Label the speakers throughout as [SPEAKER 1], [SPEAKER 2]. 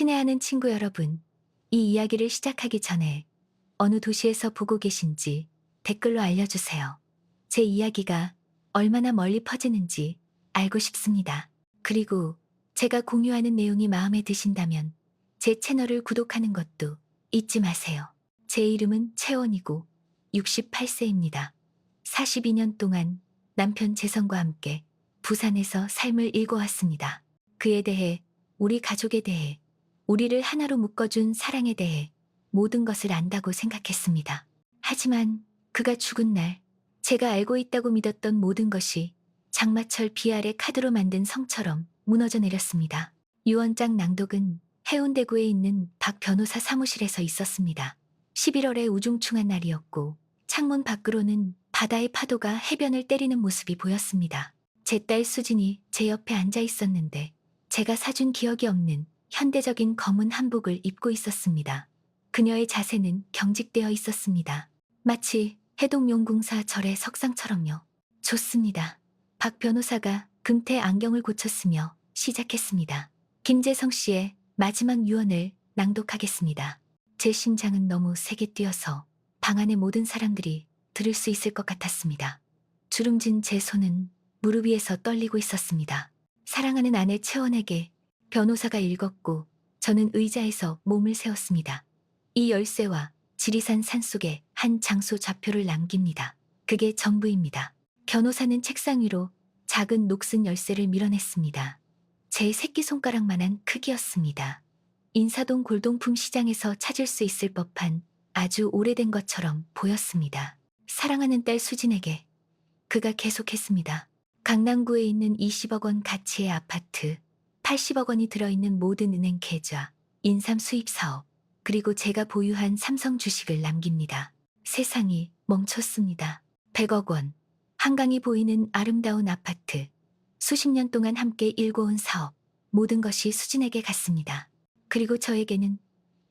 [SPEAKER 1] 친애하는 친구 여러분, 이 이야기를 시작하기 전에 어느 도시에서 보고 계신지 댓글로 알려주세요. 제 이야기가 얼마나 멀리 퍼지는지 알고 싶습니다. 그리고 제가 공유하는 내용이 마음에 드신다면 제 채널을 구독하는 것도 잊지 마세요. 제 이름은 채원이고 68세입니다. 42년 동안 남편 재성과 함께 부산에서 삶을 읽어왔습니다. 그에 대해, 우리 가족에 대해, 우리를 하나로 묶어준 사랑에 대해 모든 것을 안다고 생각했습니다. 하지만 그가 죽은 날, 제가 알고 있다고 믿었던 모든 것이 장마철 비 아래 카드로 만든 성처럼 무너져 내렸습니다. 유언장 낭독은 해운대구에 있는 박 변호사 사무실에서 있었습니다. 11월의 우중충한 날이었고 창문 밖으로는 바다의 파도가 해변을 때리는 모습이 보였습니다. 제 딸 수진이 제 옆에 앉아 있었는데 제가 사준 기억이 없는 현대적인 검은 한복을 입고 있었습니다. 그녀의 자세는 경직되어 있었습니다. 마치 해동용궁사 절의 석상처럼요. 좋습니다. 박 변호사가 금태 안경을 고쳤으며 시작했습니다. 김재성 씨의 마지막 유언을 낭독하겠습니다. 제 심장은 너무 세게 뛰어서 방 안의 모든 사람들이 들을 수 있을 것 같았습니다. 주름진 제 손은 무릎 위에서 떨리고 있었습니다. 사랑하는 아내 채원에게 변호사가 읽었고 저는 의자에서 몸을 세웠습니다. 이 열쇠와 지리산 산속에 한 장소 좌표를 남깁니다. 그게 전부입니다. 변호사는 책상 위로 작은 녹슨 열쇠를 밀어냈습니다. 제 새끼손가락만한 크기였습니다. 인사동 골동품 시장에서 찾을 수 있을 법한 아주 오래된 것처럼 보였습니다. 사랑하는 딸 수진에게. 그가 계속했습니다. 강남구에 있는 20억 원 가치의 아파트, 80억 원이 들어있는 모든 은행 계좌, 인삼 수입 사업, 그리고 제가 보유한 삼성 주식을 남깁니다. 세상이 멈췄습니다. 100억 원, 한강이 보이는 아름다운 아파트, 수십 년 동안 함께 일궈온 사업, 모든 것이 수진에게 갔습니다. 그리고 저에게는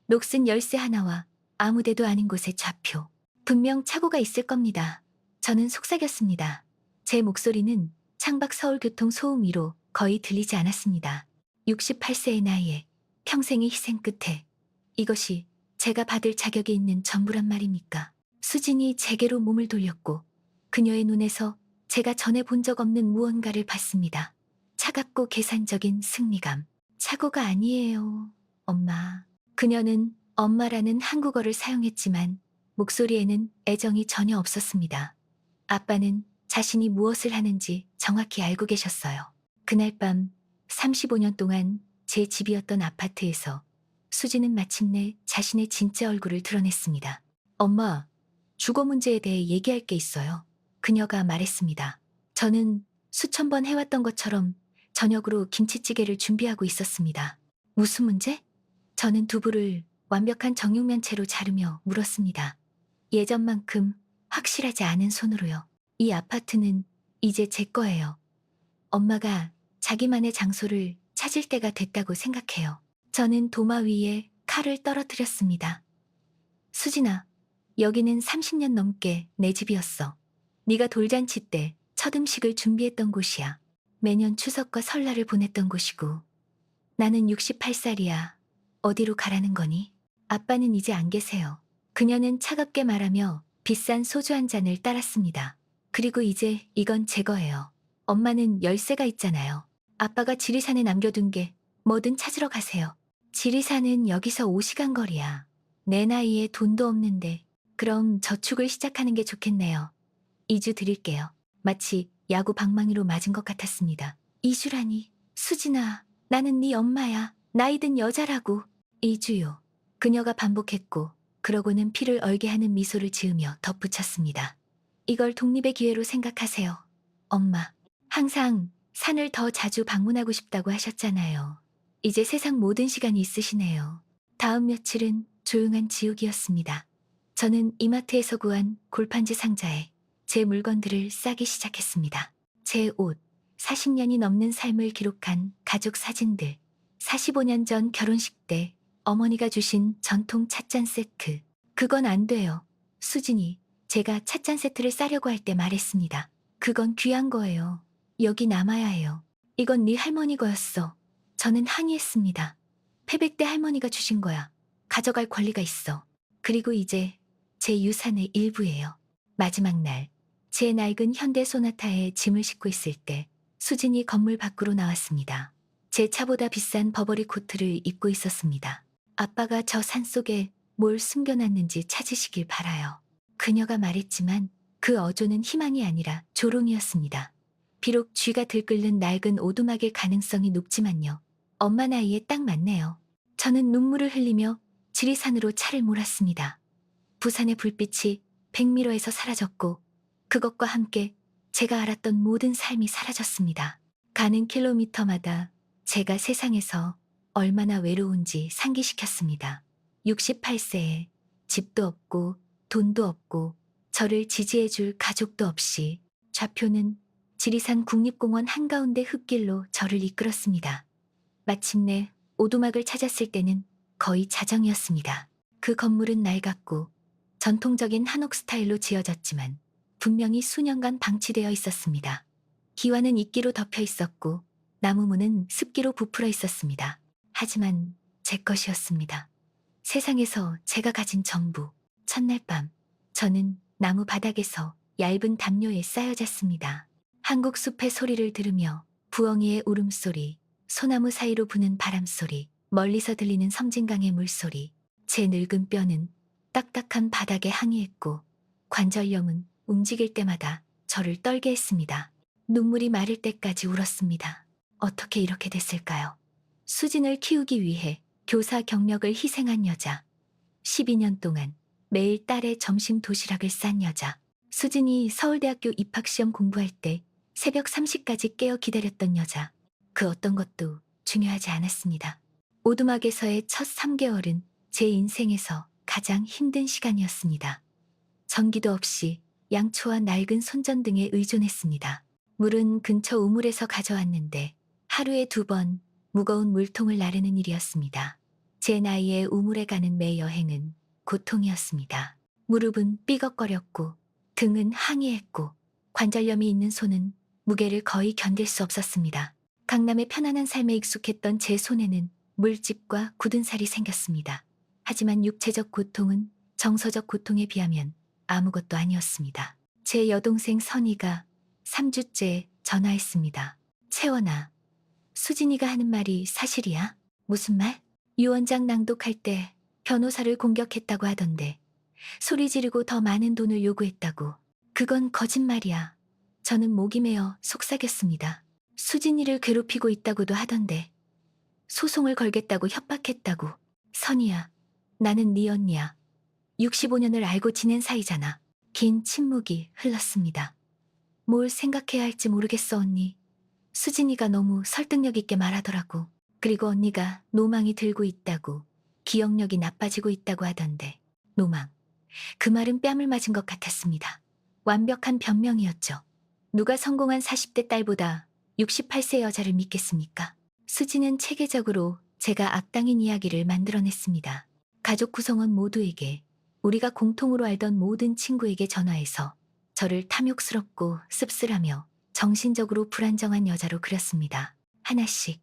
[SPEAKER 1] 녹슨 열쇠 하나와 아무데도 아닌 곳의 좌표. 분명 착오가 있을 겁니다. 저는 속삭였습니다. 제 목소리는 창밖 서울교통 소음 위로 거의 들리지 않았습니다. 68세의 나이에 평생의 희생 끝에 이것이 제가 받을 자격이 있는 전부란 말입니까? 수진이 제게로 몸을 돌렸고 그녀의 눈에서 제가 전에 본 적 없는 무언가를 봤습니다. 차갑고 계산적인 승리감. 착오가 아니에요, 엄마. 그녀는 엄마라는 한국어를 사용했지만 목소리에는 애정이 전혀 없었습니다. 아빠는 자신이 무엇을 하는지 정확히 알고 계셨어요. 그날 밤 35년 동안 제 집이었던 아파트에서 수지는 마침내 자신의 진짜 얼굴을 드러냈습니다. 엄마, 주거 문제에 대해 얘기할 게 있어요. 그녀가 말했습니다. 저는 수천 번 해왔던 것처럼 저녁으로 김치찌개를 준비하고 있었습니다. 무슨 문제? 저는 두부를 완벽한 정육면 채로 자르며 물었습니다. 예전만큼 확실하지 않은 손으로요. 이 아파트는 이제 제 거예요. 엄마가 자기만의 장소를 찾을 때가 됐다고 생각해요. 저는 도마 위에 칼을 떨어뜨렸습니다. 수진아, 여기는 30년 넘게 내 집이었어. 네가 돌잔치 때 첫 음식을 준비했던 곳이야. 매년 추석과 설날을 보냈던 곳이고. 나는 68살이야. 어디로 가라는 거니? 아빠는 이제 안 계세요. 그녀는 차갑게 말하며 비싼 소주 한 잔을 따랐습니다. 그리고 이제 이건 제 거예요. 엄마는 열쇠가 있잖아요. 아빠가 지리산에 남겨둔 게 뭐든 찾으러 가세요. 지리산은 여기서 5시간 거리야. 내 나이에 돈도 없는데. 그럼 저축을 시작하는 게 좋겠네요. 2주 드릴게요. 마치 야구 방망이로 맞은 것 같았습니다. 2주라니. 수진아, 나는 네 엄마야. 나이든 여자라고. 2주요. 그녀가 반복했고 그러고는 피를 얼게 하는 미소를 지으며 덧붙였습니다. 이걸 독립의 기회로 생각하세요. 엄마, 항상 산을 더 자주 방문하고 싶다고 하셨잖아요. 이제 세상 모든 시간이 있으시네요. 다음 며칠은 조용한 지옥이었습니다. 저는 이마트에서 구한 골판지 상자에 제 물건들을 싸기 시작했습니다. 제 옷, 40년이 넘는 삶을 기록한 가족 사진들, 45년 전 결혼식 때 어머니가 주신 전통 찻잔 세트. 그건 안 돼요. 수진이 제가 찻잔 세트를 싸려고 할 때 말했습니다. 그건 귀한 거예요. 여기 남아야 해요. 이건 네 할머니 거였어. 저는 항의했습니다. 패백대 할머니가 주신 거야. 가져갈 권리가 있어. 그리고 이제 제 유산의 일부예요. 마지막 날, 제 낡은 현대 소나타에 짐을 싣고 있을 때 수진이 건물 밖으로 나왔습니다. 제 차보다 비싼 버버리 코트를 입고 있었습니다. 아빠가 저 산속에 뭘 숨겨놨는지 찾으시길 바라요. 그녀가 말했지만 그 어조는 희망이 아니라 조롱이었습니다. 비록 쥐가 들끓는 낡은 오두막일 가능성이 높지만요. 엄마 나이에 딱 맞네요. 저는 눈물을 흘리며 지리산으로 차를 몰았습니다. 부산의 불빛이 100미러에서 사라졌고 그것과 함께 제가 알았던 모든 삶이 사라졌습니다. 가는 킬로미터마다 제가 세상에서 얼마나 외로운지 상기시켰습니다. 68세에 집도 없고 돈도 없고 저를 지지해줄 가족도 없이 좌표는 지리산 국립공원 한가운데 흙길로 저를 이끌었습니다. 마침내 오두막을 찾았을 때는 거의 자정이었습니다. 그 건물은 낡았고 전통적인 한옥 스타일로 지어졌지만 분명히 수년간 방치되어 있었습니다. 기와는 이끼로 덮여 있었고 나무문은 습기로 부풀어 있었습니다. 하지만 제 것이었습니다. 세상에서 제가 가진 전부. 첫날 밤, 저는 나무 바닥에서 얇은 담요에 쌓여 잤습니다. 한국 숲의 소리를 들으며 부엉이의 울음소리, 소나무 사이로 부는 바람소리, 멀리서 들리는 섬진강의 물소리, 제 늙은 뼈는 딱딱한 바닥에 항의했고 관절염은 움직일 때마다 저를 떨게 했습니다. 눈물이 마를 때까지 울었습니다. 어떻게 이렇게 됐을까요? 수진을 키우기 위해 교사 경력을 희생한 여자. 12년 동안 매일 딸의 점심 도시락을 싼 여자. 수진이 서울대학교 입학시험 공부할 때 새벽 3시까지 깨어 기다렸던 여자. 그 어떤 것도 중요하지 않았습니다. 오두막에서의 첫 3개월은 제 인생에서 가장 힘든 시간이었습니다. 전기도 없이 양초와 낡은 손전등에 의존했습니다. 물은 근처 우물에서 가져왔는데 하루에 2번 무거운 물통을 나르는 일이었습니다. 제 나이에 우물에 가는 매 여행은 고통이었습니다. 무릎은 삐걱거렸고 등은 항의했고 관절염이 있는 손은 무게를 거의 견딜 수 없었습니다. 강남의 편안한 삶에 익숙했던 제 손에는 물집과 굳은 살이 생겼습니다. 하지만 육체적 고통은 정서적 고통에 비하면 아무것도 아니었습니다. 제 여동생 선이가 3주째 전화했습니다. 채원아, 수진이가 하는 말이 사실이야? 무슨 말? 유언장 낭독할 때 변호사를 공격했다고 하던데 소리 지르고 더 많은 돈을 요구했다고. 그건 거짓말이야. 저는 목이 메어 속삭였습니다. 수진이를 괴롭히고 있다고도 하던데 소송을 걸겠다고 협박했다고. 선이야, 나는 네 언니야. 65년을 알고 지낸 사이잖아. 긴 침묵이 흘렀습니다. 뭘 생각해야 할지 모르겠어 언니. 수진이가 너무 설득력 있게 말하더라고. 그리고 언니가 노망이 들고 있다고, 기억력이 나빠지고 있다고 하던데. 노망. 그 말은 뺨을 맞은 것 같았습니다. 완벽한 변명이었죠. 누가 성공한 40대 딸보다 68세 여자를 믿겠습니까? 수지는 체계적으로 제가 악당인 이야기를 만들어냈습니다. 가족 구성원 모두에게, 우리가 공통으로 알던 모든 친구에게 전화해서 저를 탐욕스럽고 씁쓸하며 정신적으로 불안정한 여자로 그렸습니다. 하나씩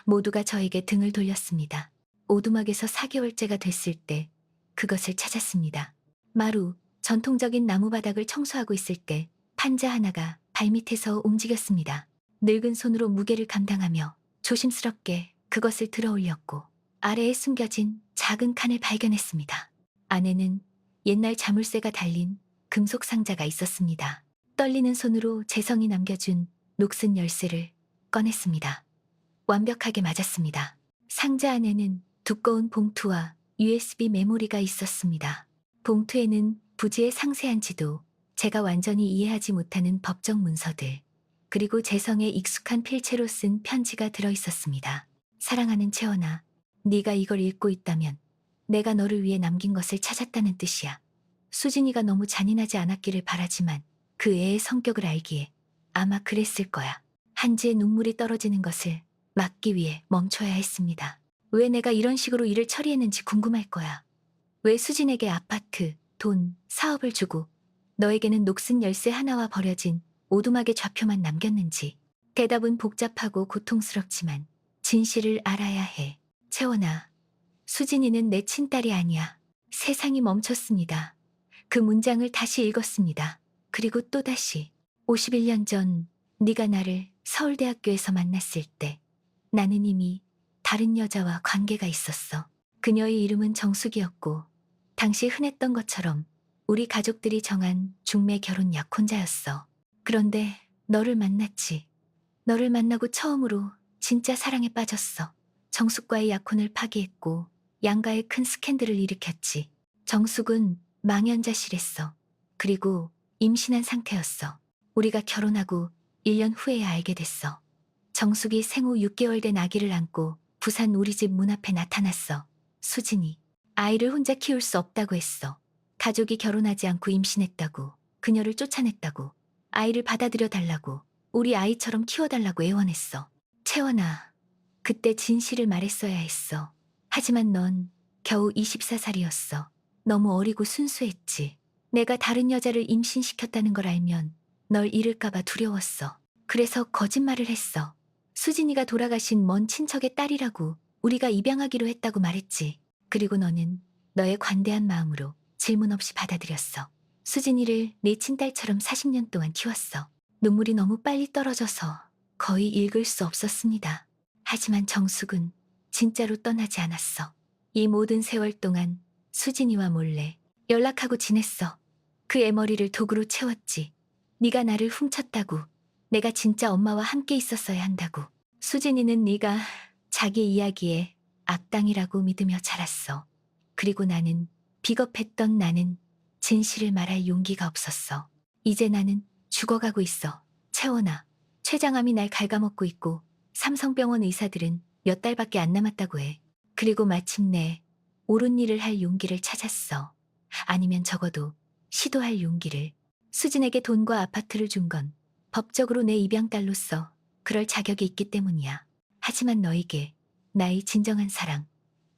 [SPEAKER 1] 모두가 저에게 등을 돌렸습니다. 오두막에서 4개월째가 됐을 때 그것을 찾았습니다. 마루, 전통적인 나무바닥을 청소하고 있을 때 판자 하나가 발밑에서 움직였습니다. 늙은 손으로 무게를 감당하며 조심스럽게 그것을 들어 올렸고 아래에 숨겨진 작은 칸을 발견했습니다. 안에는 옛날 자물쇠가 달린 금속 상자가 있었습니다. 떨리는 손으로 재성이 남겨준 녹슨 열쇠를 꺼냈습니다. 완벽하게 맞았습니다. 상자 안에는 두꺼운 봉투와 USB 메모리가 있었습니다. 봉투에는 부지의 상세한 지도, 제가 완전히 이해하지 못하는 법정 문서들, 그리고 재성에 익숙한 필체로 쓴 편지가 들어 있었습니다. 사랑하는 채원아, 네가 이걸 읽고 있다면 내가 너를 위해 남긴 것을 찾았다는 뜻이야. 수진이가 너무 잔인하지 않았기를 바라지만 그 애의 성격을 알기에 아마 그랬을 거야. 한지의 눈물이 떨어지는 것을 막기 위해 멈춰야 했습니다. 왜 내가 이런 식으로 일을 처리했는지 궁금할 거야. 왜 수진에게 아파트, 돈, 사업을 주고 너에게는 녹슨 열쇠 하나와 버려진 오두막의 좌표만 남겼는지. 대답은 복잡하고 고통스럽지만 진실을 알아야 해. 채원아, 수진이는 내 친딸이 아니야. 세상이 멈췄습니다. 그 문장을 다시 읽었습니다. 그리고 또다시 51년 전 네가 나를 서울대학교에서 만났을 때 나는 이미 다른 여자와 관계가 있었어. 그녀의 이름은 정숙이었고 당시 흔했던 것처럼 우리 가족들이 정한 중매 결혼 약혼자였어. 그런데 너를 만났지. 너를 만나고 처음으로 진짜 사랑에 빠졌어. 정숙과의 약혼을 파기했고 양가에 큰 스캔들을 일으켰지. 정숙은 망연자실했어. 그리고 임신한 상태였어. 우리가 결혼하고 1년 후에야 알게 됐어. 정숙이 생후 6개월 된 아기를 안고 부산 우리 집 문 앞에 나타났어. 수진이. 아이를 혼자 키울 수 없다고 했어. 가족이 결혼하지 않고 임신했다고. 그녀를 쫓아냈다고. 아이를 받아들여 달라고. 우리 아이처럼 키워달라고 애원했어. 채원아, 그때 진실을 말했어야 했어. 하지만 넌 겨우 24살이었어. 너무 어리고 순수했지. 내가 다른 여자를 임신시켰다는 걸 알면 널 잃을까봐 두려웠어. 그래서 거짓말을 했어. 수진이가 돌아가신 먼 친척의 딸이라고 우리가 입양하기로 했다고 말했지. 그리고 너는 너의 관대한 마음으로 질문 없이 받아들였어. 수진이를 내 친딸처럼 40년 동안 키웠어. 눈물이 너무 빨리 떨어져서 거의 읽을 수 없었습니다. 하지만 정숙은 진짜로 떠나지 않았어. 이 모든 세월 동안 수진이와 몰래 연락하고 지냈어. 그 애머리를 도구로 채웠지. 네가 나를 훔쳤다고. 내가 진짜 엄마와 함께 있었어야 한다고. 수진이는 네가 자기 이야기에 악당이라고 믿으며 자랐어. 그리고 비겁했던 나는 진실을 말할 용기가 없었어. 이제 나는 죽어가고 있어. 채원아, 췌장암이 날 갉아먹고 있고 삼성병원 의사들은 몇 달밖에 안 남았다고 해. 그리고 마침내 옳은 일을 할 용기를 찾았어. 아니면 적어도 시도할 용기를. 수진에게 돈과 아파트를 준 건 법적으로 내 입양딸로서 그럴 자격이 있기 때문이야. 하지만 너에게 나의 진정한 사랑,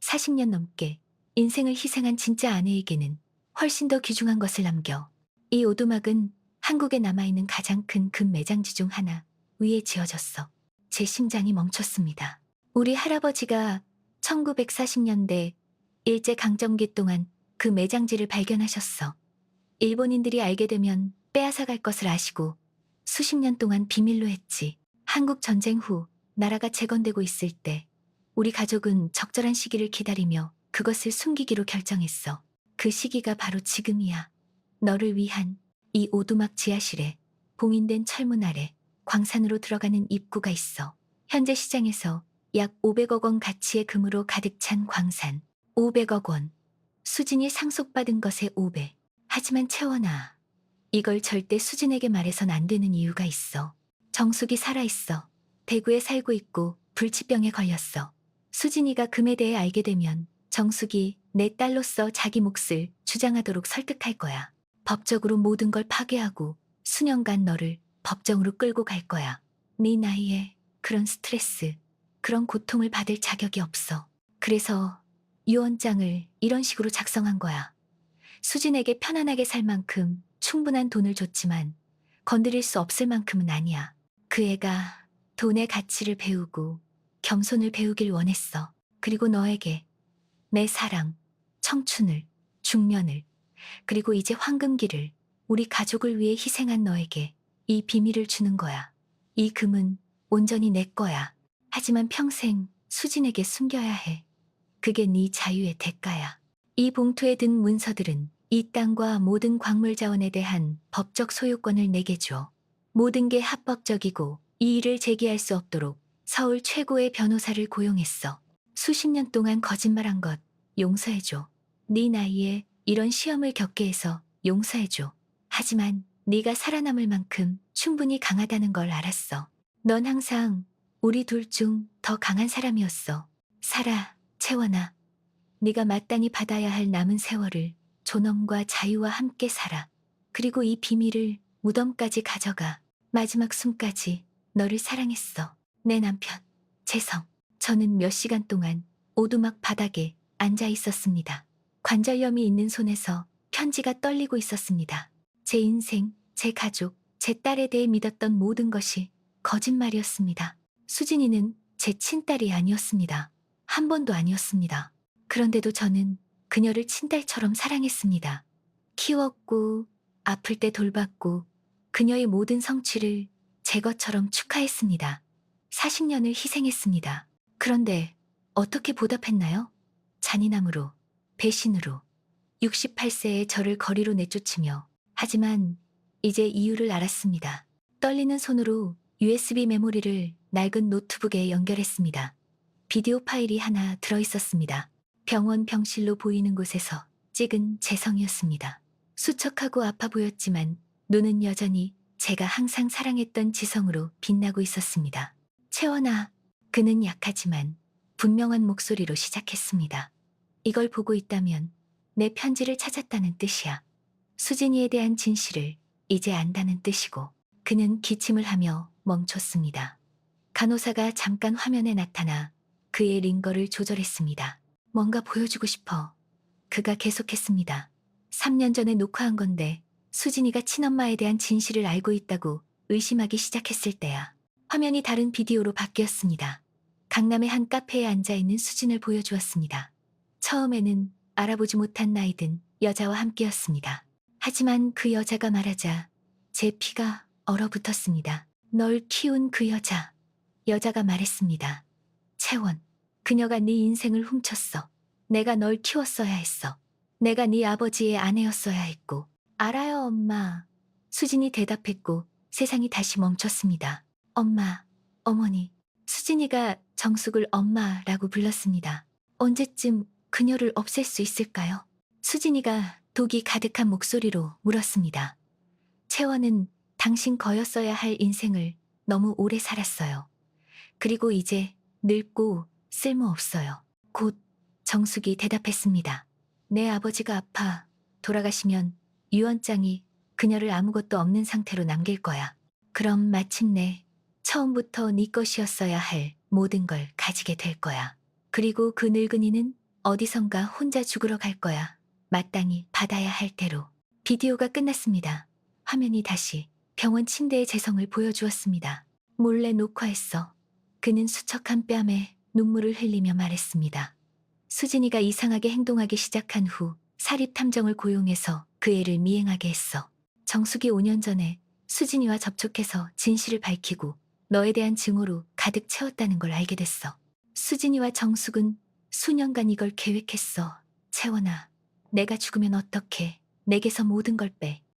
[SPEAKER 1] 40년 넘게 인생을 희생한 진짜 아내에게는 훨씬 더 귀중한 것을 남겨. 이 오두막은 한국에 남아있는 가장 큰 금 매장지 중 하나 위에 지어졌어. 제 심장이 멈췄습니다. 우리 할아버지가 1940년대 일제강점기 동안 그 매장지를 발견하셨어. 일본인들이 알게 되면 빼앗아갈 것을 아시고 수십 년 동안 비밀로 했지. 한국 전쟁 후 나라가 재건되고 있을 때 우리 가족은 적절한 시기를 기다리며 그것을 숨기기로 결정했어. 그 시기가 바로 지금이야. 너를 위한 이 오두막 지하실에 봉인된 철문 아래 광산으로 들어가는 입구가 있어. 현재 시장에서 약 500억 원 가치의 금으로 가득 찬 광산. 500억 원. 수진이 상속받은 것의 5배. 하지만 채원아, 이걸 절대 수진에게 말해선 안 되는 이유가 있어. 정숙이 살아있어. 대구에 살고 있고 불치병에 걸렸어. 수진이가 금에 대해 알게 되면 정숙이 내 딸로서 자기 몫을 주장하도록 설득할 거야. 법적으로 모든 걸 파괴하고 수년간 너를 법정으로 끌고 갈 거야. 네 나이에 그런 스트레스, 그런 고통을 받을 자격이 없어. 그래서 유언장을 이런 식으로 작성한 거야. 수진에게 편안하게 살 만큼 충분한 돈을 줬지만 건드릴 수 없을 만큼은 아니야. 그 애가 돈의 가치를 배우고 겸손을 배우길 원했어. 그리고 너에게 내 사랑, 청춘을, 중년을, 그리고 이제 황금기를 우리 가족을 위해 희생한 너에게 이 비밀을 주는 거야. 이 금은 온전히 내 거야. 하지만 평생 수진에게 숨겨야 해. 그게 네 자유의 대가야. 이 봉투에 든 문서들은 이 땅과 모든 광물 자원에 대한 법적 소유권을 내게 줘. 모든 게 합법적이고 이 일을 제기할 수 없도록 서울 최고의 변호사를 고용했어. 수십 년 동안 거짓말한 것 용서해줘. 네 나이에 이런 시험을 겪게 해서 용서해줘. 하지만 네가 살아남을 만큼 충분히 강하다는 걸 알았어. 넌 항상 우리 둘 중 더 강한 사람이었어. 살아, 채원아. 네가 마땅히 받아야 할 남은 세월을 존엄과 자유와 함께 살아. 그리고 이 비밀을 무덤까지 가져가. 마지막 숨까지 너를 사랑했어. 내 남편, 재성. 저는 몇 시간 동안 오두막 바닥에 앉아 있었습니다. 관절염이 있는 손에서 편지가 떨리고 있었습니다. 제 인생, 제 가족, 제 딸에 대해 믿었던 모든 것이 거짓말이었습니다. 수진이는 제 친딸이 아니었습니다. 한 번도 아니었습니다. 그런데도 저는 그녀를 친딸처럼 사랑했습니다. 키웠고, 아플 때 돌봤고, 그녀의 모든 성취를 제 것처럼 축하했습니다. 40년을 희생했습니다. 그런데 어떻게 보답했나요? 잔인함으로, 배신으로, 68세의 저를 거리로 내쫓으며. 하지만 이제 이유를 알았습니다. 떨리는 손으로 USB 메모리를 낡은 노트북에 연결했습니다. 비디오 파일이 하나 들어있었습니다. 병원 병실로 보이는 곳에서 찍은 제 성이었습니다. 수척하고 아파 보였지만 눈은 여전히 제가 항상 사랑했던 지성으로 빛나고 있었습니다. 채원아, 그는 약하지만 분명한 목소리로 시작했습니다. 이걸 보고 있다면 내 편지를 찾았다는 뜻이야. 수진이에 대한 진실을 이제 안다는 뜻이고. 그는 기침을 하며 멈췄습니다. 간호사가 잠깐 화면에 나타나 그의 링거를 조절했습니다. 뭔가 보여주고 싶어. 그가 계속했습니다. 3년 전에 녹화한 건데 수진이가 친엄마에 대한 진실을 알고 있다고 의심하기 시작했을 때야. 화면이 다른 비디오로 바뀌었습니다. 강남의 한 카페에 앉아있는 수진을 보여주었습니다. 처음에는 알아보지 못한 나이든 여자와 함께였습니다. 하지만 그 여자가 말하자 제 피가 얼어붙었습니다. 널 키운 그 여자. 여자가 말했습니다. 채원, 그녀가 네 인생을 훔쳤어. 내가 널 키웠어야 했어. 내가 네 아버지의 아내였어야 했고. 알아요, 엄마. 수진이 대답했고 세상이 다시 멈췄습니다. 엄마, 어머니. 수진이가 정숙을 엄마라고 불렀습니다. 언제쯤 그녀를 없앨 수 있을까요? 수진이가 독이 가득한 목소리로 물었습니다. 채원은 당신 거였어야 할 인생을 너무 오래 살았어요. 그리고 이제 늙고 쓸모없어요. 곧 정숙이 대답했습니다. 내 아버지가 아파 돌아가시면 유언장이 그녀를 아무것도 없는 상태로 남길 거야. 그럼 마침내 처음부터 네 것이었어야 할 모든 걸 가지게 될 거야. 그리고 그 늙은이는 어디선가 혼자 죽으러 갈 거야. 마땅히 받아야 할 대로. 비디오가 끝났습니다. 화면이 다시 병원 침대의 재성을 보여주었습니다. 몰래 녹화했어. 그는 수척한 뺨에 눈물을 흘리며 말했습니다. 수진이가 이상하게 행동하기 시작한 후 사립탐정을 고용해서 그 애를 미행하게 했어. 정숙이 5년 전에 수진이와 접촉해서 진실을 밝히고 너에 대한 증오로 가득 채웠다는 걸 알게 됐어. 수진이와 정숙은 수년간 이걸 계획했어. 채원아, 내가 죽으면 어떡해. 내게서 모든 걸 빼.